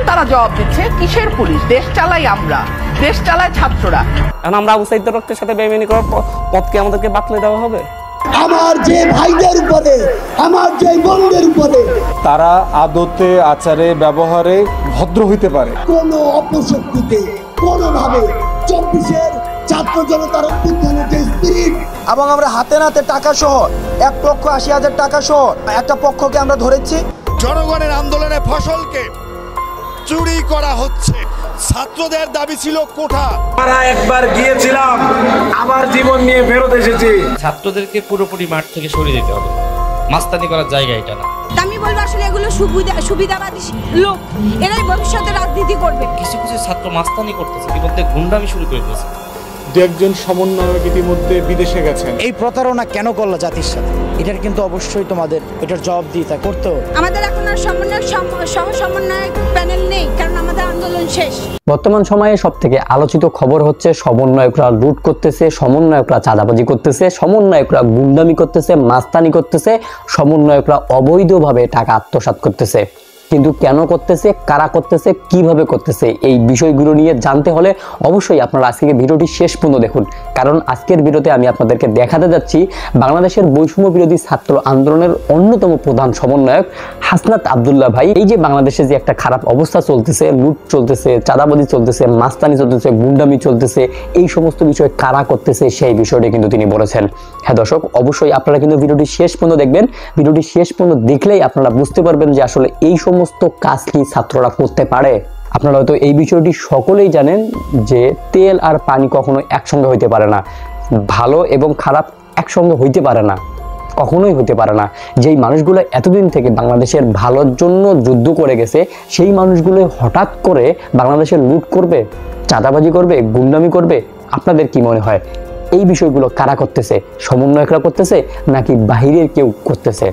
তারা জবাব দিচ্ছে কিসের পুলিশ, দেশ চালাই আমরা, দেশ চালায় ছাত্ররা। এখন আমরা আবু সাঈদ রক্তের সাথে বেইমানি করার পথকে আমাদেরকে বাতলে দেওয়া হবে? আমার যে ভাইদের উপরে, আমার যে বোনদের উপরে তারা আদতে আচারে ব্যবহারে ভদ্র হইতে পারে, কোনো অপশক্তিতে কোনোভাবে 24-এর ছাত্র জনতার অভ্যুত্থানের যে স্পিরিট, এবং আমরা হাতে নাতে টাকা সহ 1,80,000 টাকা সহ একটা পক্ষকে আমরা ধরেছি। জনগণের আন্দোলনে ফসলকে চুরি করা হচ্ছে। ছাত্রদের দাবি ছিল কোঠা। আমরা একবার গিয়েছিলাম, আবার জীবন নিয়ে ফেরত এসেছি। ছাত্রদেরকে পুরোপুরি মাঠ থেকে সরিয়ে দিতে হবে, মাস্তানি করার জায়গা এটা না। আমি বলবো আসলে এগুলো সুবিধাবাদী লোক, এরাই ভবিষ্যতে রাজনীতি করবে। কিছু কিছু ছাত্র মাস্তানি করতেছে, ইতিমধ্যে গুন্ডামি শুরু করে দিয়েছে। দু একজন সমন্বয়ক ইতিমধ্যে বিদেশে গেছেন। এই প্রতারণা কেন করলো জাতির সাথে? এটার কিন্তু অবশ্যই তোমাদের এটার জবাবদিহিতা করতে হবে। আমাদের এখন আর সমন্বয়ক প্যানেল নেই, কারণ আমাদের আন্দোলন শেষ। বর্তমান সময়ে সবথেকে আলোচিত খবর হচ্ছে সমন্বয়করা লুট করতেছে, সমন্বয়করা চাঁদাবাজি করতেছে, সমন্বয়করা গুন্ডামি করতেছে, মাস্তানি করতেছে, সমন্বয়করা অবৈধভাবে টাকা আত্মসাৎ করতেছে। কিন্তু কেন করতেছে, কারা করতেছে, কিভাবে করতেছে, এই বিষয়গুলো নিয়ে জানতে হলে অবশ্যই আপনারা আজকে ভিডিওটি শেষ পর্যন্ত দেখুন। কারণ আজকের ভিডিওতে আমি আপনাদেরকে দেখাতে যাচ্ছি বাংলাদেশের বৈষম্য বিরোধী ছাত্র আন্দোলনের অন্যতম প্রধান সমন্বয়ক হাসনাত আব্দুল্লাহ ভাই। এই যে বাংলাদেশে যে একটা খারাপ অবস্থা চলতেছে, লুট চলতেছে, চাঁদাবাজি চলতেছে, মাস্তানি চলতেছে, গুন্ডামি চলতেছে, এই সমস্ত বিষয় কারা করতেছে সেই বিষয়টি কিন্তু তিনি বলেছেন। হ্যাঁ দর্শক, অবশ্যই আপনারা কিন্তু ভিডিওটি শেষ পর্যন্ত দেখবেন। ভিডিওটি শেষ পর্যন্ত দেখলেই আপনারা বুঝতে পারবেন যে আসলে এই সমস্ত কাজ কি ছাত্ররা করতে পারে। আপনারা হয়তো এই বিষয়টি সকলেই জানেন যে তেল আর পানি কখনো একসঙ্গে হইতে পারে না, ভালো এবং খারাপ একসঙ্গে হইতে পারে না, কখনোই হতে পারে না। যেই মানুষগুলো এতদিন থেকে বাংলাদেশের ভালোর জন্য যুদ্ধ করে গেছে, সেই মানুষগুলো হঠাৎ করে বাংলাদেশের লুট করবে, চাঁদাবাজি করবে, গুন্ডামি করবে? আপনাদের কি মনে হয় এই বিষয়গুলো কারা করতেছে? সমন্বয়করা করতেছে নাকি বাহিরের কেউ করতেছে?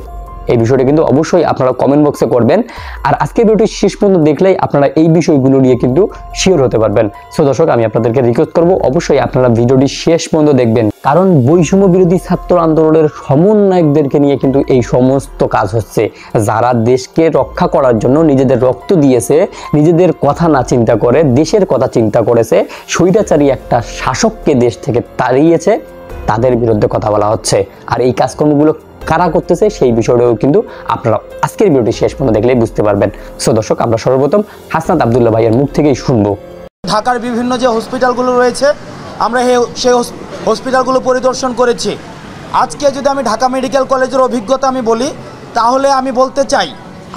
এই বিষয়টা কিন্তু অবশ্যই আপনারা কমেন্ট বক্সে করবেন। আর আজকের ভিডিওটি শেষ পর্যন্ত দেখলেই আপনারা এই বিষয়গুলো নিয়ে কিন্তু শিওর হতে পারবেন। সো দর্শক, আমি আপনাদেরকে রিকোয়েস্ট করব অবশ্যই আপনারা ভিডিওটি শেষ পর্যন্ত দেখবেন, কারণ বৈষম্য বিরোধী ছাত্র আন্দোলনের সমন্বয়কদেরকে নিয়ে কিন্তু এই সমস্ত কাজ হচ্ছে, যারা দেশকে রক্ষা করার জন্য নিজেদের রক্ত দিয়েছে, নিজেদের কথা না চিন্তা করে দেশের কথা চিন্তা করেছে, স্বৈরাচারী একটা শাসককে দেশ থেকে তাড়িয়েছে, তাদের বিরুদ্ধে কথা বলা হচ্ছে। আর এই কাজকর্মগুলো কারা করতেছে সেই বিষয়টাও কিন্তু আপনারা আজকের ভিডিওটি শেষ পর্যন্ত দেখলেই বুঝতে পারবেন। সো দর্শক, আমরা সর্বপ্রথম হাসনাত আব্দুল্লাহ ভাইয়ের মুখ থেকেই শুনবো। ঢাকার বিভিন্ন যে হসপিটালগুলো রয়েছে, আমরা সেই হসপিটালগুলো পরিদর্শন করেছি। আজকে যদি আমি ঢাকা মেডিকেল কলেজের অভিজ্ঞতা আমি বলি, তাহলে আমি বলতে চাই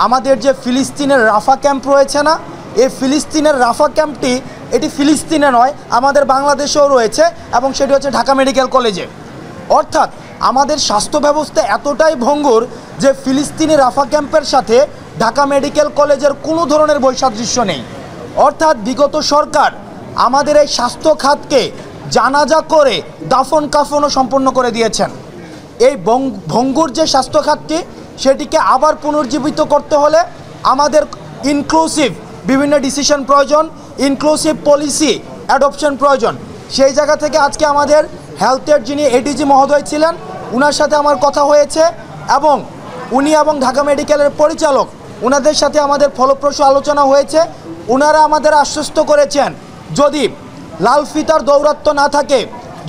আমাদের যে ফিলিস্তিনের রাফা ক্যাম্প রয়েছে না, এই ফিলিস্তিনের রাফা ক্যাম্পটি এটি ফিলিস্তিনে নয়, আমাদের বাংলাদেশেও রয়েছে, এবং সেটি হচ্ছে ঢাকা মেডিকেল কলেজে। অর্থাৎ আমাদের স্বাস্থ্য ব্যবস্থা এতটাই ভঙ্গুর যে ফিলিস্তিনি রাফা ক্যাম্পের সাথে ঢাকা মেডিকেল কলেজের কোনো ধরনের বৈসাদৃশ্য নেই। অর্থাৎ বিগত সরকার আমাদের এই স্বাস্থ্য খাতকে জানাজা করে দাফন কাফনও সম্পন্ন করে দিয়েছেন। এই ভঙ্গুর যে স্বাস্থ্য খাতটি, সেটিকে আবার পুনর্জীবিত করতে হলে আমাদের ইনক্লুসিভ বিভিন্ন ডিসিশন প্রয়োজন, ইনক্লুসিভ পলিসি অ্যাডপশন প্রয়োজন। সেই জায়গা থেকে আজকে আমাদের হেলথের যিনি এডিজি মহোদয় ছিলেন, ওনার সাথে আমার কথা হয়েছে, এবং উনি এবং ঢাকা মেডিকেলের পরিচালক, ওনাদের সাথে আমাদের ফলপ্রসূ আলোচনা হয়েছে। ওনারা আমাদের আশ্বস্ত করেছেন যদি লাল ফিতার দৌরাত্ম্য না থাকে,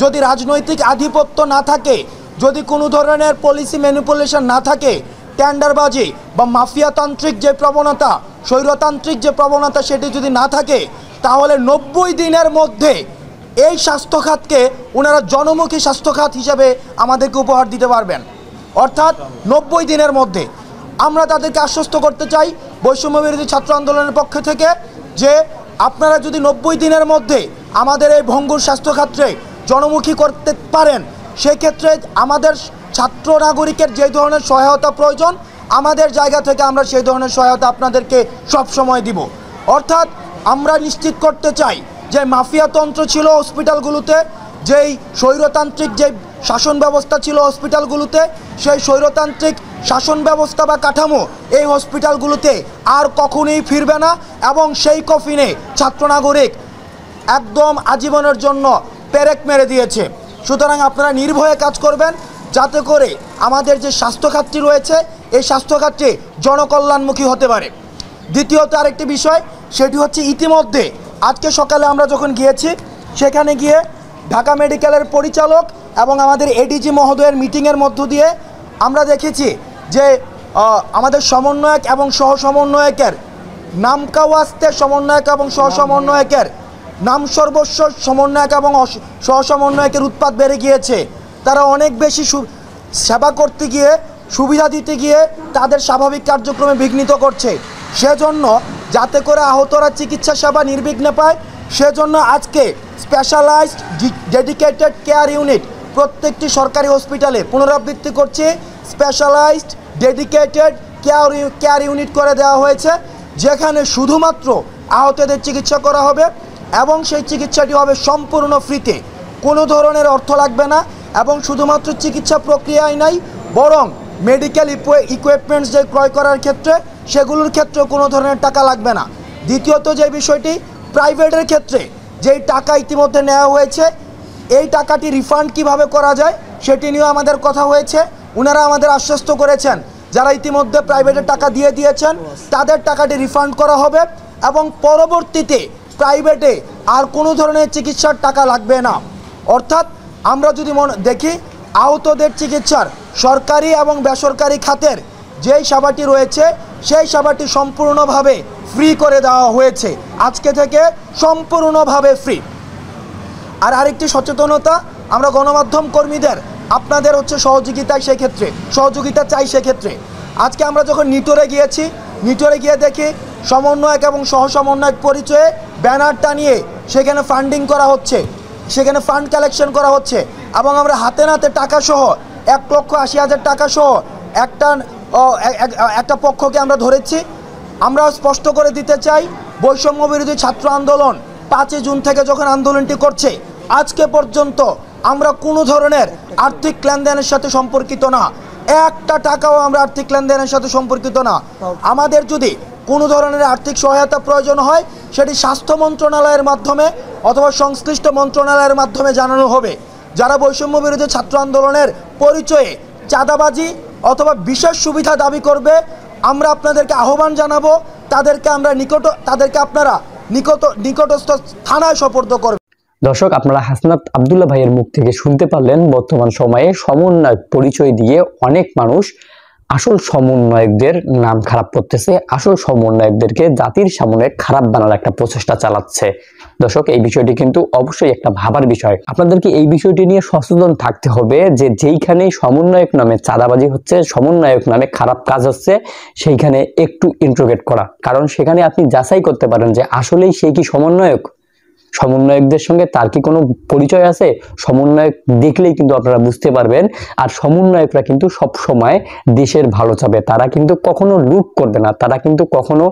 যদি রাজনৈতিক আধিপত্য না থাকে, যদি কোনো ধরনের পলিসি ম্যানিপুলেশন না থাকে, টেন্ডারবাজি বা মাফিয়াতান্ত্রিক যে প্রবণতা, স্বৈরতান্ত্রিক যে প্রবণতা, সেটি যদি না থাকে, তাহলে 90 দিনের মধ্যে এই স্বাস্থ্য খাতকে ওনারা জনমুখী স্বাস্থ্য খাত হিসাবে আমাদেরকে উপহার দিতে পারবেন। অর্থাৎ 90 দিনের মধ্যে আমরা তাদেরকে আশ্বস্ত করতে চাই বৈষম্য বিরোধী ছাত্র আন্দোলনের পক্ষ থেকে যে আপনারা যদি 90 দিনের মধ্যে আমাদের এই ভঙ্গুর স্বাস্থ্য খাতকে জনমুখী করতে পারেন, সেক্ষেত্রে আমাদের ছাত্র নাগরিকের যে ধরনের সহায়তা প্রয়োজন, আমাদের জায়গা থেকে আমরা সেই ধরনের সহায়তা আপনাদেরকে সব সময় দিব। অর্থাৎ আমরা নিশ্চিত করতে চাই যে মাফিয়াতন্ত্র ছিল হসপিটালগুলোতে, যেই স্বৈরতান্ত্রিক যে শাসন ব্যবস্থা ছিল হসপিটালগুলোতে, সেই স্বৈরতান্ত্রিক শাসন ব্যবস্থা বা কাঠামো এই হসপিটালগুলোতে আর কখনোই ফিরবে না, এবং সেই কফিনে ছাত্র নাগরিক একদম আজীবনের জন্য পেরেক মেরে দিয়েছে। সুতরাং আপনারা নির্ভয়ে কাজ করবেন, যাতে করে আমাদের যে স্বাস্থ্য খাতটি রয়েছে, এই স্বাস্থ্য খাতটি জনকল্যাণমুখী হতে পারে। দ্বিতীয়ত আরেকটি বিষয়, সেটি হচ্ছে ইতিমধ্যে আজকে সকালে আমরা যখন গিয়েছি, সেখানে গিয়ে ঢাকা মেডিকেলের পরিচালক এবং আমাদের এডিজি মহোদয়ের মিটিংয়ের মধ্য দিয়ে আমরা দেখেছি যে আমাদের সমন্বয়ক এবং সহ সমন্বয়কের নামকাওয়াস্তে সমন্বয়ক এবং সহ সমন্বয়কের নাম সর্বস্ব সমন্বয়ক এবং সহ সমন্বয়কের উৎপাত বেড়ে গিয়েছে। তারা অনেক বেশি সেবা করতে গিয়ে, সুবিধা দিতে গিয়ে তাদের স্বাভাবিক কার্যক্রমে বিঘ্নিত করছে। সেজন্য যাতে করে আহতরা চিকিৎসা সেবা নির্বিঘ্নে পায়, সেজন্য আজকে স্পেশালাইজড ডেডিকেটেড কেয়ার ইউনিট প্রত্যেকটি সরকারি হসপিটালে পুনরাবৃত্তি করছে। স্পেশালাইজড ডেডিকেটেড কেয়ার ইউনিট করে দেওয়া হয়েছে, যেখানে শুধুমাত্র আহতদের চিকিৎসা করা হবে এবং সেই চিকিৎসাটি হবে সম্পূর্ণ ফ্রিতে, কোনো ধরনের অর্থ লাগবে না। এবং শুধুমাত্র চিকিৎসা প্রক্রিয়ায় নাই, বরং মেডিকেল ইকুইপমেন্টস যে ক্রয় করার ক্ষেত্রে, সেগুলোর ক্ষেত্রেও কোনো ধরনের টাকা লাগবে না। দ্বিতীয়ত যে বিষয়টি, প্রাইভেটের ক্ষেত্রে যেই টাকা ইতিমধ্যে নেওয়া হয়েছে, এই টাকাটি রিফান্ড কিভাবে করা যায় সেটি নিয়েও আমাদের কথা হয়েছে। ওনারা আমাদের আশ্বস্ত করেছেন যারা ইতিমধ্যে প্রাইভেটের টাকা দিয়ে দিয়েছেন তাদের টাকাটি রিফান্ড করা হবে এবং পরবর্তীতে প্রাইভেটে আর কোনো ধরনের চিকিৎসার টাকা লাগবে না। অর্থাৎ আমরা যদি দেখি, আহতদের চিকিৎসার সরকারি এবং বেসরকারি খাতের যেই সেবাটি রয়েছে, সেই সেবাটি সম্পূর্ণভাবে ফ্রি করে দেওয়া হয়েছে, আজকে থেকে সম্পূর্ণভাবে ফ্রি। আর আরেকটি সচেতনতা, আমরা গণমাধ্যম কর্মীদের আপনাদের হচ্ছে সহযোগিতা চাই। সেক্ষেত্রে আজকে আমরা যখন নিটোরে গিয়েছি, নিটোরে গিয়ে দেখি সমন্বয়ক এবং সহ সমন্বয়ক পরিচয়ে ব্যানার টানিয়ে সেখানে ফান্ডিং করা হচ্ছে, সেখানে ফান্ড কালেকশন করা হচ্ছে এবং আমরা হাতে নাতে টাকা সহ 1,80,000 টাকা সহ একটা পক্ষকে আমরা ধরেছি। আমরা স্পষ্ট করে দিতে চাই, বৈষম্য বিরোধী ছাত্র আন্দোলন 5 জুন থেকে যখন আন্দোলনটি করছে, আজকে পর্যন্ত আমরা কোনো ধরনের আর্থিক লেনদেনের সাথে সম্পর্কিত না, একটা টাকাও আমরা আর্থিক লেনদেনের সাথে সম্পর্কিত না। আমাদের যদি কোনো ধরনের আর্থিক সহায়তা প্রয়োজন হয়, সেটি স্বাস্থ্য মন্ত্রণালয়ের মাধ্যমে অথবা সংশ্লিষ্ট মন্ত্রণালয়ের মাধ্যমে জানানো হবে। যারা বৈষম্য বিরোধী ছাত্র আন্দোলনের পরিচয়ে চাঁদাবাজি অথবা বিশেষ সুবিধা দাবি করবে, আমরা আপনাদেরকে আহ্বান জানাবো, তাদেরকে আপনারা নিকটস্থ থানায় সোপর্দ করবেন। দর্শক, আপনারা হাসনাত আব্দুল্লাহ ভাইয়ের মুখ থেকে শুনতে পারলেন, বর্তমান সময়ে সমন্বয়ক পরিচয় দিয়ে অনেক মানুষ আসল সমন্বয়কদের নাম খারাপ করতেছে, আসল সমন্বয়কদেরকে জাতির সামনে খারাপ বানার একটা প্রচেষ্টা চালাচ্ছে। দর্শক, এই বিষয়টি কিন্তু অবশ্যই একটা ভাবার বিষয়। আপনাদেরকে এই বিষয়টি নিয়ে সচেতন থাকতে হবে যে যেইখানে সমন্বয়ক নামে চাঁদাবাজি হচ্ছে, সমন্বয়ক নামে খারাপ কাজ হচ্ছে, সেইখানে একটু ইন্ট্রোগেট করা, কারণ সেখানে আপনি যাচাই করতে পারেন যে আসলেই সেই কি সমন্বয়ক, সমন্বয়কদের সঙ্গে তার কি কোনো পরিচয় আছে। সমন্বয়ক দেখলেই কিন্তু আপনারা বুঝতে পারবেন। আর সমন্বয়করা কিন্তু সব সময় দেশের ভালো চাবে, তারা কিন্তু কখনো লুট করবে না, তারা কিন্তু কখনো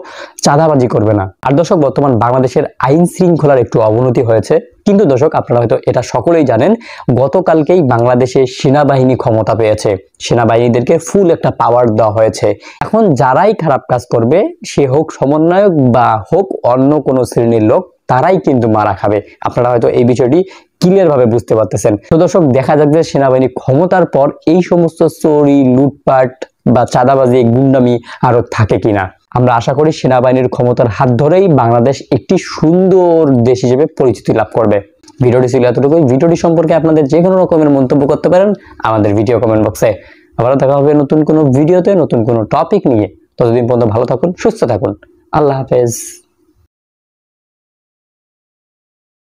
চাঁদাবাজি করবে না। আর দর্শক, বর্তমান বাংলাদেশের আইন শৃঙ্খলার একটু অবনতি হয়েছে, কিন্তু দর্শক আপনারা হয়তো এটা সকলেই জানেন, গতকালকেই বাংলাদেশে সেনাবাহিনী ক্ষমতা পেয়েছে, সেনাবাহিনীদেরকে ফুল একটা পাওয়ার দেওয়া হয়েছে। এখন যারাই খারাপ কাজ করবে, সে হোক সমন্বয়ক বা হোক অন্য কোনো শ্রেণীর লোক, তারাই কিন্তু মারা খাবে। আপনারা হয়তো এই বিষয়টি ক্লিয়ার ভাবে বুঝতে পারতেছেন। তো দর্শক, দেখা যাক যে সেনাবাহিনী ক্ষমতার পর এই সমস্ত চুরি, লুটপাট বা চাঁদাবাজি, গুন্ডামি আরো থাকে কিনা। আমরা আশা করি সেনাবাহিনীর ক্ষমতার হাত ধরেই বাংলাদেশ একটি সুন্দর দেশ হিসেবে পরিচিতি লাভ করবে। ভিডিওটি ছিল এতটুকুই। ভিডিওটি সম্পর্কে আপনাদের যে কোনো রকমের মন্তব্য করতে পারেন আমাদের ভিডিও কমেন্ট বক্সে। আবারও দেখা হবে নতুন কোনো ভিডিওতে, নতুন কোনো টপিক নিয়ে। ততদিন পর্যন্ত ভালো থাকুন, সুস্থ থাকুন। আল্লাহ হাফেজ।